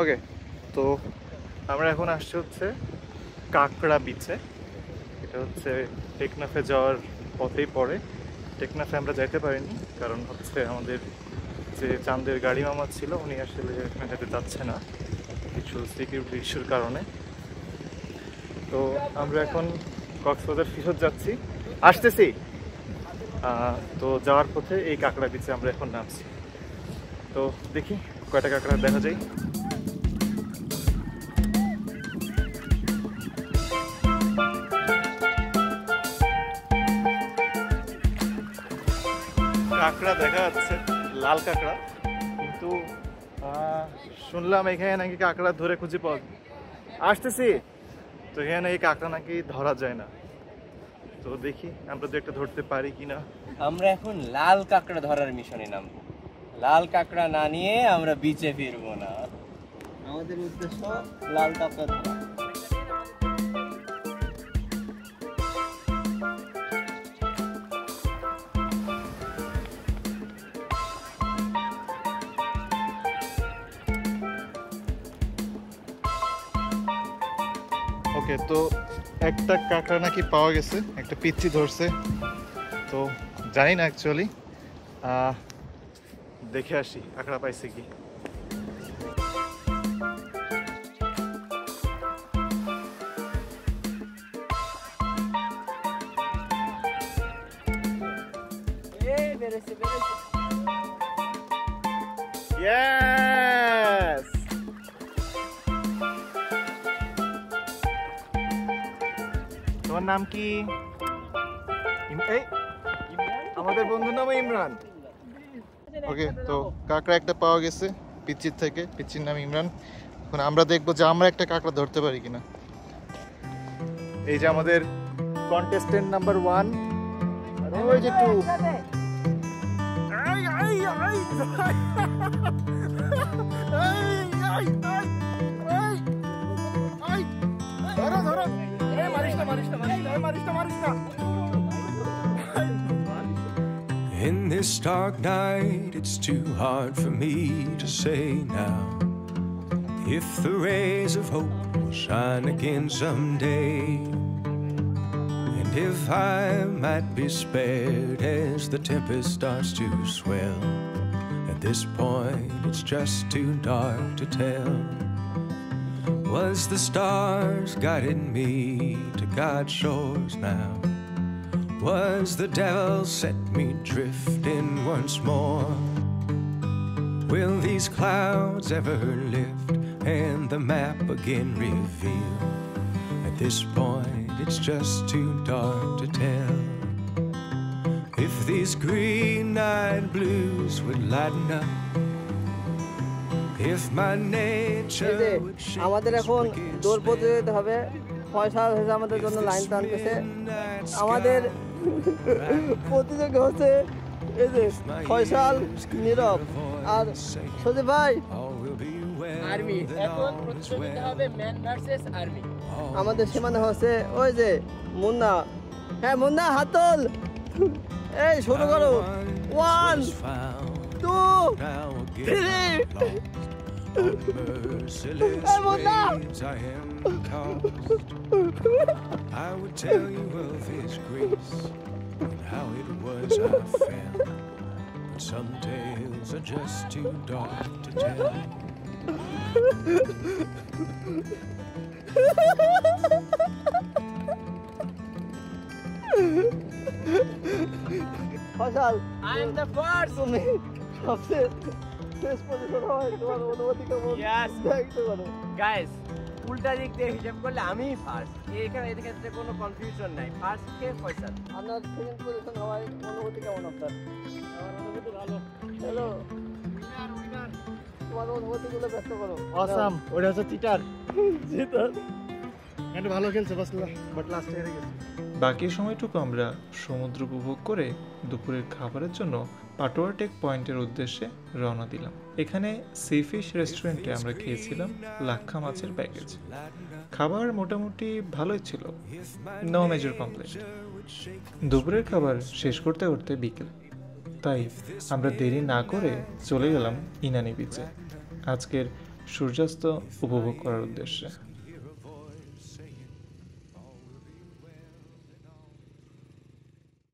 ওকে, তো আমরা এখন আসছি হচ্ছে কাঁকড়া বিচে। এটা হচ্ছে টেকনাফে যাওয়ার পথেই পড়ে। টেকনাফে আমরা যাইতে পারিনি, কারণ হচ্ছে আমাদের যে চাঁদের গাড়ি মামা ছিল উনি আসলে এখানে যেতে চাচ্ছে না কিছু সিকিউরিটি ইস্যুর কারণে। তো আমরা এখন কক্সবাজার ফিরত যাচ্ছি, আসতেছি। তো যাওয়ার পথে এই কাঁকড়া বিচে আমরা এখন নামছি। তো দেখি কয়টা কাঁকড়া দেখা যায়। কাঁকড়া দেখা যাচ্ছে, লাল কাঁকড়া, কিন্তু শুনলাম এখানে নাকি কাঁকড়া ধরে খুঁজে পাওয়া যায়। আসতেছি। তো এখানে এই কাঁকড়া নাকি ধরা যায় না, তো দেখি আমরা তো একটা ধরতে পারি কিনা। আমরা এখন লাল কাঁকড়া ধরার মিশনে নামবো। লাল কাঁকড়া না নিয়ে আমরা বিচে ফিরবো না। আমাদের উদ্দেশ্য লাল কাঁকড়া ধরা। ওকে, তো একটা কাঁকড়া নাকি পাওয়া গেছে, একটা পিচ্চি ধরছে। তো জানি না অ্যাকচুয়ালি, দেখে আসি কাঁকড়া পাইছে কি। Yes! তোমার নাম কি? এই আমাদের বন্ধুর নাম ইমরান। ওকে, তো কাঁকড়া একটা পাওয়া গেছে পিচ্চির থেকে, পিচ্চির নাম ইমরান। এখন আমরা দেখবো যে আমরা একটা কাঁকড়া ধরতে পারি কিনা। এই যে আমাদের কন্টেস্টেন্ট নাম্বার 1, ওই যে 2। ধরো ধরো, মারিস না মারিস না মারিস না মারিস না মারিস না। In this dark night, it's too hard for me to say now if the rays of hope will shine again someday, and if I might be spared as the tempest starts to swell. At this point, it's just too dark to tell. Was the stars guiding me to God's shores now? Was the devil set me drifting once more? Will these clouds ever lift and the map again reveal? At this point, it's just too dark to tell. If these green-eyed blues would lighten up, if my nature would shake আমাদের এখন দৌড় প্রতিযোগিতা হবে। ফয়সাল হয়েছে আমাদের জন্য line টানতেছে। আমাদের প্রতিযোগী হচ্ছে এই যে ফয়সাল, নীরব আর সজীব ভাই। আর্মি এখন প্রতিযোগিতা হবে, ম্যান ভার্সেস আর্মি। আমাদের সীমানা হচ্ছে ওই যে মুন্না। হ্যাঁ মুন্না, হাত তোল। এই শুরু করো। 1 2 3। merciless waves I am tossed. I would tell you of his grace and how it was I fell, but some tales are just too dark to tell. Faisal, I am the first. তুমি সবচেয়ে শেষ position হয়, তোমার অনুমতি কেমন? Yes. দেখতে পারো guys, উল্টা দিক দিয়ে হিসাব করলে আমিই ফার্স্ট। এখানে এর ক্ষেত্রে কোনো কনফিউশন নাই। ফার্স্ট কে? ফয়সাল। আপনার সেকেন্ড পজিশন হওয়ায় অনুভূতি কেমন আপনার? আমার অনুভূতি ভালো। হ্যালো, তোমার অনুভূতিগুলো ব্যক্ত করো। অসাম, ওটা হচ্ছে চিটার। চিটার একটু ভালো খেলছে বাট লাস্টে হেরে গেছে। বাকি সময়টুকু আমরা সমুদ্র উপভোগ করে দুপুরের খাবারের জন্য পাটোয়া টেক পয়েন্টের উদ্দেশ্যে রওনা দিলাম। এখানে সি ফিশ রেস্টুরেন্টে আমরা খেয়েছিলাম লাক্ষা মাছের প্যাকেজ। খাবার মোটামুটি ভালোই ছিল, নো মেজর কমপ্লেন্ট। দুপুরের খাবার শেষ করতে করতে বিকেল, তাই আমরা দেরি না করে চলে গেলাম ইনানি বিচে। আজকের সূর্যাস্ত উপভোগ করার উদ্দেশ্যে।